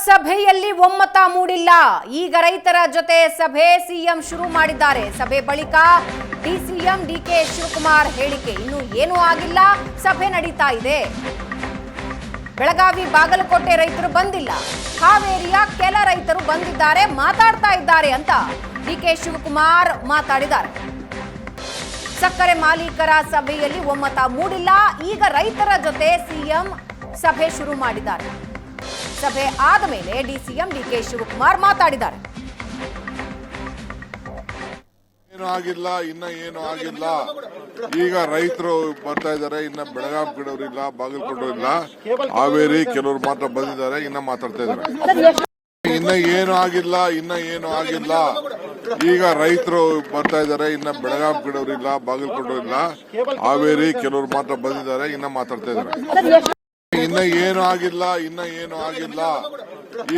ಸಭೆಯಲ್ಲಿ ಒಮ್ಮತ ಮೂಡಿಲ್ಲ. ಈಗ ರೈತರ ಜೊತೆ ಸಭೆ ಸಿಎಂ ಶುರು ಮಾಡಿದ್ದಾರೆ. ಸಭೆ ಬಳಿಕ ಡಿಸಿಎಂ ಡಿಕೆ ಶಿವಕುಮಾರ್ ಹೇಳಿಕೆ. ಇನ್ನು ಏನೂ ಆಗಿಲ್ಲ, ಸಭೆ ನಡೀತಾ ಇದೆ. ಬೆಳಗಾವಿ ಬಾಗಲಕೋಟೆ ರೈತರು ಬಂದಿಲ್ಲ, ಹಾವೇರಿಯ ಕೆಲ ರೈತರು ಬಂದಿದ್ದಾರೆ, ಮಾತಾಡ್ತಾ ಇದ್ದಾರೆ ಅಂತ ಡಿಕೆ ಶಿವಕುಮಾರ್ ಮಾತಾಡಿದ್ದಾರೆ. ಸಕ್ಕರೆ ಮಾಲೀಕರ ಸಭೆಯಲ್ಲಿ ಒಮ್ಮತ ಮೂಡಿಲ್ಲ. ಈಗ ರೈತರ ಜೊತೆ ಸಿಎಂ ಸಭೆ ಶುರು ಮಾಡಿದ್ದಾರೆ. ಸಭೆ ಆದ ಮೇಲೆ ಡಿಸಿಎಂ ಡಿಕೆ ಶಿವಕುಮಾರ್ ಮಾತಾಡಿದ್ದಾರೆ. ಏನು ಆಗಿಲ್ಲ, ಏನು ಆಗಿಲ್ಲ. ಈಗ ರೈತರು ಬರ್ತಾ ಇದ್ದಾರೆ. ಇನ್ನ ಬೆಳಗಾವಿ ಕಡೆಯವರಿಲ್ಲ, ಬಾಗಲಕೋಟೆ ಇಲ್ಲ, ಹಾವೇರಿ ಕೆಲವರು ಮಾತ್ರ ಬಂದಿದ್ದಾರೆ, ಇನ್ನ ಮಾತಾಡ್ತಾ ಇದ್ದಾರೆ. ಇನ್ನ ಏನು ಆಗಿಲ್ಲ, ಏನು ಆಗಿಲ್ಲ. ಈಗ ರೈತರು ಬರ್ತಾ ಇದ್ದಾರೆ. ಇನ್ನ ಬೆಳಗಾವಿ ಕಡೆಯವರಿಲ್ಲ, ಬಾಗಲಕೋಟೆ ಇಲ್ಲ, ಹಾವೇರಿ ಕೆಲವರು ಮಾತ್ರ ಬಂದಿದ್ದಾರೆ, ಇನ್ನ ಮಾತಾಡ್ತಾ ಇದ್ದಾರೆ. ಇನ್ನ ಏನು ಆಗಿಲ್ಲ, ಏನು ಆಗಿಲ್ಲ.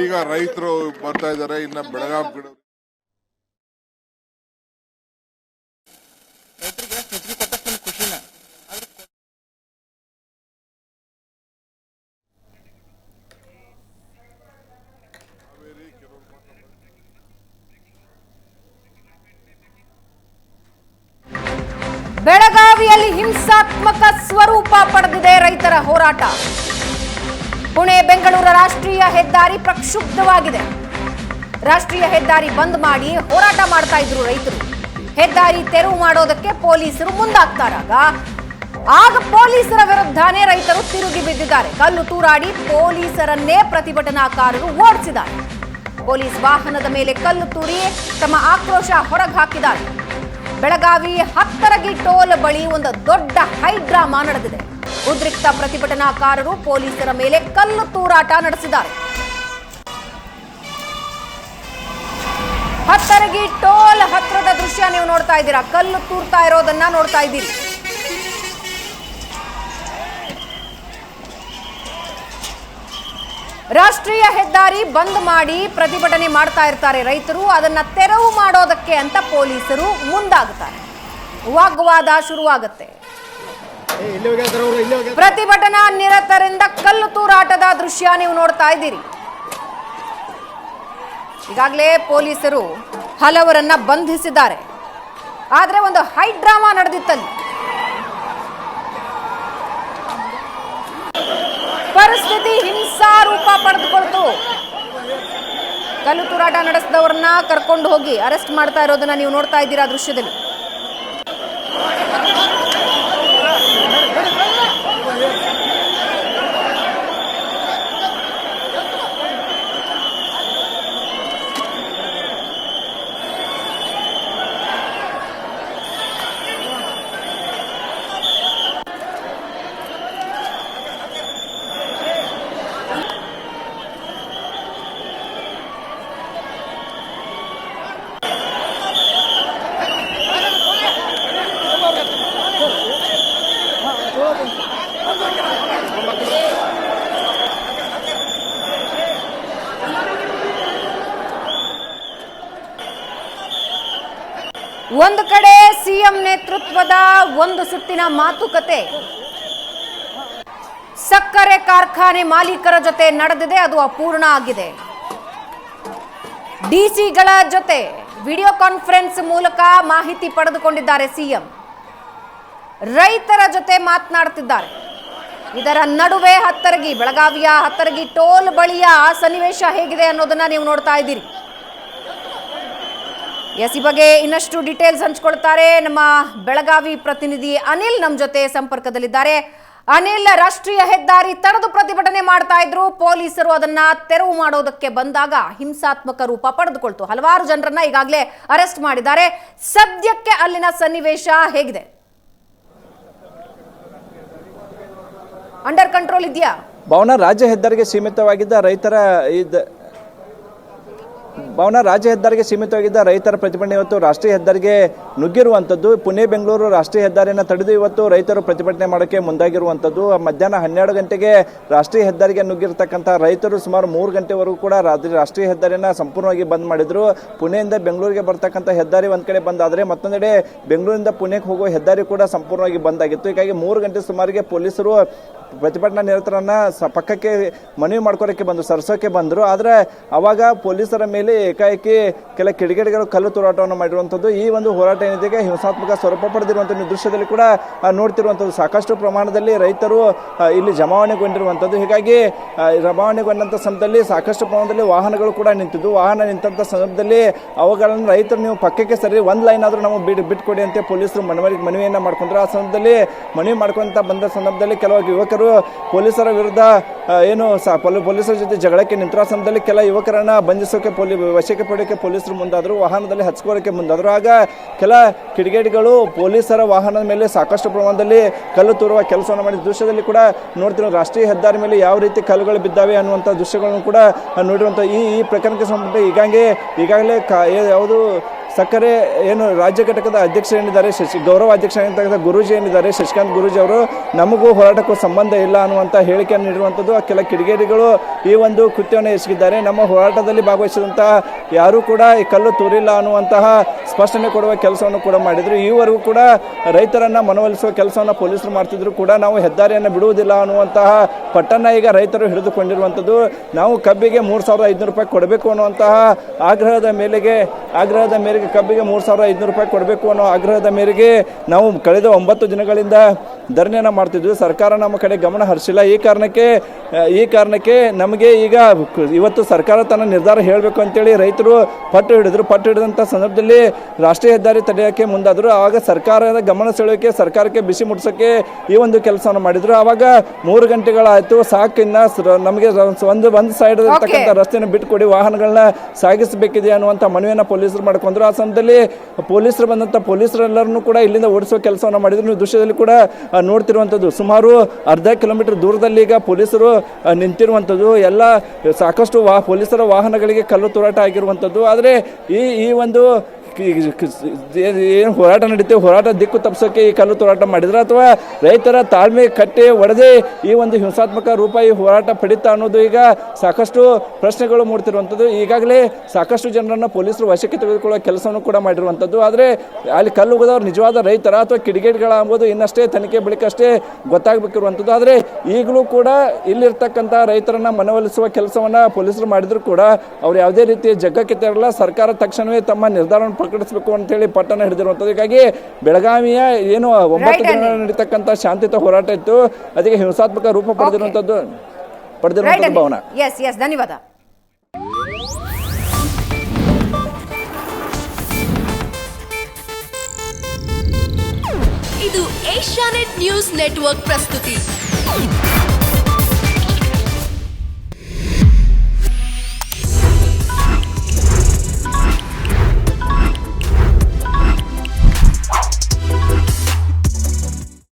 ಈಗ ರೈತರು ಬರ್ತಾ ಇದ್ದಾರೆ. ಇನ್ನ ಬೆಳಗಾವಿ ಕಡೆ ಬೆಳಗಾವಿಯಲ್ಲಿ ಹಿಂಸಾತ್ಮಕ ಸ್ವರೂಪ ಪಡೆದಿದೆ ರೈತರ ಹೋರಾಟ. ಪುಣೆ ಬೆಂಗಳೂರು ರಾಷ್ಟ್ರೀಯ ಹೆದ್ದಾರಿ ಪ್ರಕ್ಷುಬ್ಧವಾಗಿದೆ. ರಾಷ್ಟ್ರೀಯ ಹೆದ್ದಾರಿ ಬಂದ್ ಮಾಡಿ ಹೋರಾಟ ಮಾಡ್ತಾ ಇದ್ರು ರೈತರು. ಹೆದ್ದಾರಿ ತೆರವು ಮಾಡೋದಕ್ಕೆ ಪೊಲೀಸರು ಮುಂದಾಗ್ತಾರಾಗ ಆಗ ಪೊಲೀಸರ ವಿರುದ್ಧನೇ ರೈತರು ತಿರುಗಿ ಬಿದ್ದಿದ್ದಾರೆ. ಕಲ್ಲು ತೂರಾಡಿ ಪೊಲೀಸರನ್ನೇ ಪ್ರತಿಭಟನಾಕಾರರು ಓಡಿಸಿದ್ದಾರೆ. ಪೊಲೀಸ್ ವಾಹನದ ಮೇಲೆ ಕಲ್ಲು ತೂರಿ ತಮ್ಮ ಆಕ್ರೋಶ ಹೊರಗೆ ಹಾಕಿದ್ದಾರೆ. ಬೆಳಗಾವಿ ಹತ್ತರಗಿ ಟೋಲ್ ಬಳಿ ಒಂದು ದೊಡ್ಡ ಹೈಡ್ರಾಮಾ ನಡೆದಿದೆ. ಉದ್ರಿಕ್ತ ಪ್ರತಿಭಟನಾಕಾರರು ಪೊಲೀಸರ ಮೇಲೆ ಕಲ್ಲು ತೂರಾಟ ನಡೆಸಿದ್ದಾರೆ. ಹತ್ತರಗಿ ಟೋಲ್ ಹತ್ರದ ದೃಶ್ಯ ನೀವು ನೋಡ್ತಾ ಇದ್ದೀರಾ. ಕಲ್ಲು ತೂರ್ತಾ ಇರೋದನ್ನ ನೋಡ್ತಾ ಇದ್ದೀರಿ. ರಾಷ್ಟ್ರೀಯ ಹೆದ್ದಾರಿ ಬಂದ್ ಮಾಡಿ ಪ್ರತಿಭಟನೆ ಮಾಡ್ತಾ ಇರ್ತಾರೆ ರೈತರು. ಅದನ್ನ ತೆರವು ಮಾಡೋದಕ್ಕೆ ಅಂತ ಪೊಲೀಸರು ಮುಂದಾಗುತ್ತಾರೆ. ವಾಗ್ವಾದ ಶುರುವಾಗುತ್ತೆ. ಪ್ರತಿಭಟನಾ ನಿರತರಿಂದ ಕಲ್ಲು ತೂರಾಟದ ದೃಶ್ಯ ನೀವು ನೋಡ್ತಾ ಇದ್ದೀರಿ. ಈಗಾಗಲೇ ಪೊಲೀಸರು ಹಲವರನ್ನ ಬಂಧಿಸಿದ್ದಾರೆ. ಆದ್ರೆ ಒಂದು ಹೈಡ್ರಾಮಾ ನಡೆದಿತ್ತಲ್ಲಿ. ಪರಿಸ್ಥಿತಿ ಹಿಂಸಾರೂಪ ಪಡೆದುಕೊಳ್ತು. ಕಲ್ಲು ತೂರಾಟ ನಡೆಸಿದವರನ್ನ ಕರ್ಕೊಂಡು ಹೋಗಿ ಅರೆಸ್ಟ್ ಮಾಡ್ತಾ ಇರೋದನ್ನ ನೀವು ನೋಡ್ತಾ ಇದ್ದೀರಾ ದೃಶ್ಯದಲ್ಲಿ. ಒಂದು ಕಡೆ ಸಿಎಂ ನೇತೃತ್ವದ ಒಂದು ಸುತ್ತಿನ ಮಾತುಕತೆ ಸಕ್ಕರೆ ಕಾರ್ಖಾನೆ ಮಾಲೀಕರ ಜೊತೆ ನಡೆದಿದೆ. ಅದು ಅಪೂರ್ಣ ಆಗಿದೆ. ಡಿಸಿಗಳ ಜೊತೆ ವಿಡಿಯೋ ಕಾನ್ಫರೆನ್ಸ್ ಮೂಲಕ ಮಾಹಿತಿ ಪಡೆದುಕೊಂಡಿದ್ದಾರೆ ಸಿಎಂ. ರೈತರ ಜೊತೆ ಮಾತನಾಡುತ್ತಿದ್ದಾರೆ. ಇದರ ನಡುವೆ ಹತ್ತರಗಿ, ಬೆಳಗಾವಿಯ ಹತ್ತರಗಿ ಟೋಲ್ ಬಳಿಯ ಸನ್ನಿವೇಶ ಹೇಗಿದೆ ಅನ್ನೋದನ್ನ ನೀವು ನೋಡ್ತಾ ಇದ್ದೀರಿ. ಈ ಬಗ್ಗೆ ಇನ್ನಷ್ಟು ಡೀಟೇಲ್ಸ್ ಹಂಚಿಕೊಳ್ತಾರೆ ನಮ್ಮ ಬೆಳಗಾವಿ ಪ್ರತಿನಿಧಿ ಅನಿಲ್ ನಮ್ಮ ಜೊತೆ ಸಂಪರ್ಕದಲ್ಲಿದ್ದಾರೆ. ಅನಿಲ್, ರಾಷ್ಟ್ರೀಯ ಹೆದ್ದಾರಿ ತಡೆದು ಪ್ರತಿಭಟನೆ ಮಾಡ್ತಾ ಇದ್ರು. ಪೊಲೀಸರು ಅದನ್ನ ತೆರವು ಮಾಡೋದಕ್ಕೆ ಬಂದಾಗ ಹಿಂಸಾತ್ಮಕ ರೂಪ ಪಡೆದುಕೊಳ್ತು. ಹಲವಾರು ಜನರನ್ನ ಈಗಾಗಲೇ ಅರೆಸ್ಟ್ ಮಾಡಿದ್ದಾರೆ. ಸದ್ಯಕ್ಕೆ ಅಲ್ಲಿನ ಸನ್ನಿವೇಶ ಹೇಗಿದೆ? ಅಂಡರ್ ಕಂಟ್ರೋಲ್ ಇದೆಯಾ? ಭಾವನಾ, ರಾಜ್ಯ ಹೆದ್ದಾರಿಗೆ ಸೀಮಿತವಾಗಿದ್ದ ರೈತರ ಭಾವನಾ, ರಾಜ್ಯ ಹೆದ್ದಾರಿಗೆ ಸೀಮಿತವಾಗಿದ್ದ ರೈತರ ಪ್ರತಿಭಟನೆ ಇವತ್ತು ರಾಷ್ಟ್ರೀಯ ಹೆದ್ದಾರಿಗೆ ನುಗ್ಗಿರುವಂಥದ್ದು. ಪುಣೆ ಬೆಂಗಳೂರು ರಾಷ್ಟ್ರೀಯ ಹೆದ್ದಾರಿಯನ್ನು ತಡೆದು ಇವತ್ತು ರೈತರು ಪ್ರತಿಭಟನೆ ಮಾಡೋಕ್ಕೆ ಮುಂದಾಗಿರುವಂಥದ್ದು. ಮಧ್ಯಾಹ್ನ 12 ಗಂಟೆಗೆ ರಾಷ್ಟ್ರೀಯ ಹೆದ್ದಾರಿಗೆ ನುಗ್ಗಿರ್ತಕ್ಕಂಥ ರೈತರು ಸುಮಾರು 3 ಗಂಟೆವರೆಗೂ ಕೂಡ ರಾಷ್ಟ್ರೀಯ ಹೆದ್ದಾರಿಯನ್ನು ಸಂಪೂರ್ಣವಾಗಿ ಬಂದ್ ಮಾಡಿದ್ರು. ಪುಣೆಯಿಂದ ಬೆಂಗಳೂರಿಗೆ ಬರ್ತಕ್ಕಂಥ ಹೆದ್ದಾರಿ ಒಂದ್ ಕಡೆ ಬಂದ್ ಆದರೆ ಮತ್ತೊಂದೆಡೆ ಬೆಂಗಳೂರಿಂದ ಪುಣೆಗೆ ಹೋಗುವ ಹೆದ್ದಾರಿ ಕೂಡ ಸಂಪೂರ್ಣವಾಗಿ ಬಂದ್ ಆಗಿತ್ತು. ಹೀಗಾಗಿ 3 ಗಂಟೆ ಸುಮಾರಿಗೆ ಪೊಲೀಸರು ಪ್ರತಿಭಟನಾ ನಿರತರನ್ನ ಪಕ್ಕಕ್ಕೆ ಮನವಿ ಮಾಡ್ಕೊಳಕ್ಕೆ ಬಂದು ಸರಸೋಕೆ ಬಂದರು. ಆದರೆ ಅವಾಗ ಪೊಲೀಸರ ಮೇಲೆ ಏಕಾಏಕಿ ಕೆಲ ಕಿಡಿಗೇಡಿಗಳು ಕಲ್ಲು ತೂರಾಟವನ್ನು ಮಾಡಿರುವಂಥದ್ದು. ಈ ಒಂದು ಹೋರಾಟ ಏನಿದೆ ಹಿಂಸಾತ್ಮಕ ಸ್ವರೂಪ ಪಡೆದಿರುವಂಥ ದೃಶ್ಯದಲ್ಲಿ ಕೂಡ ನೋಡ್ತಿರುವಂಥದ್ದು. ಸಾಕಷ್ಟು ಪ್ರಮಾಣದಲ್ಲಿ ರೈತರು ಇಲ್ಲಿ ಜಮಾವಣೆಗೊಂಡಿರುವಂಥದ್ದು. ಹೀಗಾಗಿ ಜಮಾವಣೆಗೊಂಡಂಥ ಸಂದರ್ಭದಲ್ಲಿ ಸಾಕಷ್ಟು ಪ್ರಮಾಣದಲ್ಲಿ ವಾಹನಗಳು ಕೂಡ ನಿಂತಿದ್ದು. ವಾಹನ ನಿಂತಹ ಸಂದರ್ಭದಲ್ಲಿ ಅವುಗಳನ್ನು ರೈತರು ನೀವು ಪಕ್ಕಕ್ಕೆ ಸರಿ ಒಂದು ಲೈನ್ ಆದರೂ ನಮಗೆ ಬಿಟ್ಕೊಡಿ ಅಂತ ಪೊಲೀಸರು ಮನವಿಯನ್ನು ಮಾಡ್ಕೊಂಡ್ರು. ಆ ಸಂದರ್ಭದಲ್ಲಿ ಮನವಿ ಮಾಡ್ಕೊಂತ ಬಂದ ಸಂದರ್ಭದಲ್ಲಿ ಕೆಲವು ಯುವಕರು ಪೊಲೀಸರ ವಿರುದ್ಧ ಪೊಲೀಸರ ಜೊತೆ ಜಗಳಕ್ಕೆ ನಿಂತರ ಸಮಯದಲ್ಲಿ ಕೆಲ ಯುವಕರನ್ನ ಬಂಧಿಸೋಕೆ ವಶಕ್ಕೆ ಪಡೆಯೋಕೆ ಪೊಲೀಸರು ಮುಂದಾದರು. ವಾಹನದಲ್ಲಿ ಹಚ್ಕೊಳ್ಳೋಕೆ ಮುಂದಾದರು. ಆಗ ಕೆಲ ಕಿಡಿಗೇಡಿಗಳು ಪೊಲೀಸರ ವಾಹನದ ಮೇಲೆ ಸಾಕಷ್ಟು ಪ್ರಮಾಣದಲ್ಲಿ ಕಲ್ಲು ತೂರುವ ಕೆಲಸವನ್ನು ಮಾಡಿದ ದೃಶ್ಯದಲ್ಲಿ ಕೂಡ ನೋಡ್ತಿರೋ. ರಾಷ್ಟ್ರೀಯ ಹೆದ್ದಾರಿ ಮೇಲೆ ಯಾವ ರೀತಿ ಕಲ್ಲುಗಳು ಬಿದ್ದಾವೆ ಅನ್ನುವಂಥ ದೃಶ್ಯಗಳನ್ನು ಕೂಡ ನೋಡಿರುವಂಥ ಈ ಪ್ರಕರಣಕ್ಕೆ ಸಂಬಂಧಪಟ್ಟ ಈಗಾಗಲೇ ಯಾವುದು ಸಕ್ಕರೆ ಏನು ರಾಜ್ಯ ಘಟಕದ ಅಧ್ಯಕ್ಷ ಏನಿದ್ದಾರೆ ಗೌರವ ಅಧ್ಯಕ್ಷ ಆಗಿರ್ತಕ್ಕಂಥ ಗುರೂಜಿ ಏನಿದ್ದಾರೆ ಶಶಿಕಾಂತ್ ಗುರೂಜಿ ಅವರು ನಮಗೂ ಹೋರಾಟಕ್ಕೂ ಸಂಬಂಧ ಇಲ್ಲ ಅನ್ನುವಂಥ ಹೇಳಿಕೆಯನ್ನು ನೀಡಿರುವಂಥದ್ದು. ಕೆಲ ಕಿಡಿಗೇಡಿಗಳು ಈ ಒಂದು ಕೃತ್ಯವನ್ನು ಎಸಗಿದ್ದಾರೆ. ನಮ್ಮ ಹೋರಾಟದಲ್ಲಿ ಭಾಗವಹಿಸಿದಂತಹ ಯಾರೂ ಕೂಡ ಈ ಕಲ್ಲು ತೂರಿಲ್ಲ ಅನ್ನುವಂತಹ ಸ್ಪಷ್ಟನೆ ಕೊಡುವ ಕೆಲಸವನ್ನು ಕೂಡ ಮಾಡಿದರು. ಈವರೆಗೂ ಕೂಡ ರೈತರನ್ನ ಮನವೊಲಿಸುವ ಕೆಲಸವನ್ನು ಪೊಲೀಸರು ಮಾಡ್ತಿದ್ರು ಕೂಡ ನಾವು ಹೆದ್ದಾರಿಯನ್ನು ಬಿಡುವುದಿಲ್ಲ ಅನ್ನುವಂತಹ ಪಟ್ಟನ್ನ ಈಗ ರೈತರು ಹಿಡಿದುಕೊಂಡಿರುವಂಥದ್ದು. ನಾವು ಕಬ್ಬಿಗೆ 3,500 ರೂಪಾಯಿ ಕೊಡಬೇಕು ಅನ್ನುವಂತಹ ಆಗ್ರಹದ ಮೇರೆಗೆ ಕಬ್ಬಿಗೆ 3,500 ರೂಪಾಯಿ ಕೊಡಬೇಕು ಅನ್ನೋ ಆಗ್ರಹದ ಮೇರೆಗೆ ನಾವು ಕಳೆದ 9 ದಿನಗಳಿಂದ ಧರಣಿಯನ್ನು ಮಾಡ್ತಿದ್ವಿ. ಸರ್ಕಾರ ನಮ್ಮ ಕಡೆ ಗಮನ ಹರಿಸಿಲ್ಲ. ಈ ಕಾರಣಕ್ಕೆ ನಮಗೆ ಈಗ ಇವತ್ತು ಸರ್ಕಾರ ತನ್ನ ನಿರ್ಧಾರ ಹೇಳಬೇಕು ಅಂತೇಳಿ ರೈತರು ಪಟ್ಟು ಹಿಡಿದಂಥ ಸಂದರ್ಭದಲ್ಲಿ ರಾಷ್ಟ್ರೀಯ ಹೆದ್ದಾರಿ ತಡೆಯೋಕ್ಕೆ ಮುಂದಾದರು. ಆವಾಗ ಸರ್ಕಾರದ ಗಮನ ಸೆಳೆಯೋಕೆ ಸರ್ಕಾರಕ್ಕೆ ಬಿಸಿ ಮುಟ್ಟಿಸೋಕ್ಕೆ ಈ ಒಂದು ಕೆಲಸವನ್ನು ಮಾಡಿದ್ರು. ಆವಾಗ 3 ಗಂಟೆಗಳಾಯಿತು, ಸಾಕಿನ್ನ ನಮಗೆ ಒಂದು ಸೈಡ್ ಇರ್ತಕ್ಕಂಥ ರಸ್ತೆಯನ್ನು ಬಿಟ್ಟುಕೊಡಿ, ವಾಹನಗಳನ್ನ ಸಾಗಿಸಬೇಕಿದೆ ಅನ್ನುವಂಥ ಮನವಿಯನ್ನು ಪೊಲೀಸರು ಮಾಡ್ಕೊಂಡ್ರು. ಆ ಸಮಯದಲ್ಲಿ ಪೊಲೀಸರೆಲ್ಲರನ್ನು ಕೂಡ ಇಲ್ಲಿಂದ ಓಡಿಸುವ ಕೆಲಸವನ್ನು ಮಾಡಿದ್ರು. ನೀವು ದೃಶ್ಯದಲ್ಲಿ ಕೂಡ ನೋಡ್ತಿರುವಂಥದ್ದು ಸುಮಾರು ಅರ್ಧ ಕಿಲೋಮೀಟರ್ ದೂರದಲ್ಲಿ ಈಗ ಪೊಲೀಸರು ನಿಂತಿರುವಂಥದ್ದು. ಎಲ್ಲ ಸಾಕಷ್ಟು ಪೊಲೀಸರ ವಾಹನಗಳಿಗೆ ಕಲ್ಲು ತೂರಾಟ ಆಗಿರುವಂಥದ್ದು. ಆದರೆ ಈ ಒಂದು ಏನು ಹೋರಾಟ ನಡೀತೇವೆ, ಹೋರಾಟ ದಿಕ್ಕು ತಪ್ಪಿಸೋಕೆ ಈ ಕಲ್ಲು ತೂರಾಟ ಮಾಡಿದ್ರೆ ಅಥವಾ ರೈತರ ತಾಳ್ಮೆ ಕಟ್ಟೆ ಒಡೆದೇ ಈ ಒಂದು ಹಿಂಸಾತ್ಮಕ ರೂಪ ಈ ಹೋರಾಟ ಪಡಿತಾ ಅನ್ನೋದು ಈಗ ಸಾಕಷ್ಟು ಪ್ರಶ್ನೆಗಳು ಮೂಡ್ತಿರುವಂಥದ್ದು. ಈಗಾಗಲೇ ಸಾಕಷ್ಟು ಜನರನ್ನು ಪೊಲೀಸರು ವಶಕ್ಕೆ ತೆಗೆದುಕೊಳ್ಳುವ ಕೆಲಸವನ್ನು ಕೂಡ ಮಾಡಿರುವಂಥದ್ದು. ಆದರೆ ಅಲ್ಲಿ ಕಲ್ಲು ಉಗಿದವರು ನಿಜವಾದ ರೈತರ ಅಥವಾ ಕಿಡಿಗೇಡಿಗಳ ಎಂಬುದು ಇನ್ನಷ್ಟೇ ತನಿಖೆ ಬಳಿಕಷ್ಟೇ ಗೊತ್ತಾಗಬೇಕಿರುವಂಥದ್ದು. ಆದರೆ ಈಗಲೂ ಕೂಡ ಇಲ್ಲಿರ್ತಕ್ಕಂಥ ರೈತರನ್ನ ಮನವೊಲಿಸುವ ಕೆಲಸವನ್ನು ಪೊಲೀಸರು ಮಾಡಿದ್ರು ಕೂಡ ಅವ್ರು ಯಾವುದೇ ರೀತಿಯ ಜಗ್ಗಕ್ಕೆ ತೆರಲ್ಲ. ಸರ್ಕಾರ ತಕ್ಷಣವೇ ತಮ್ಮ ನಿರ್ಧಾರವನ್ನು ಪ್ರಕಟಿಸಬೇಕು ಅಂತೇಳಿ ಪಟ್ಟಣ ಹಿಡಿದಿರುವಂಥದ್ದು. ಹೀಗಾಗಿ ಬೆಳಗಾವಿಯ ಏನು 9 ದಿನ ನಡೀತಕ್ಕಂಥ ಶಾಂತಿಯುತ ಹೋರಾಟ ಇತ್ತು, ಅದಕ್ಕೆ ಹಿಂಸಾತ್ಮಕ ರೂಪ ಪಡೆದಿರುವಂಥದ್ದು ಭಾವನಾ. ಎಸ್ ಧನ್ಯವಾದ. ಇದು ಏಷ್ಯಾನೆಟ್ ನ್ಯೂಸ್ ನೆಟ್ವರ್ಕ್ ಪ್ರಸ್ತುತಿ.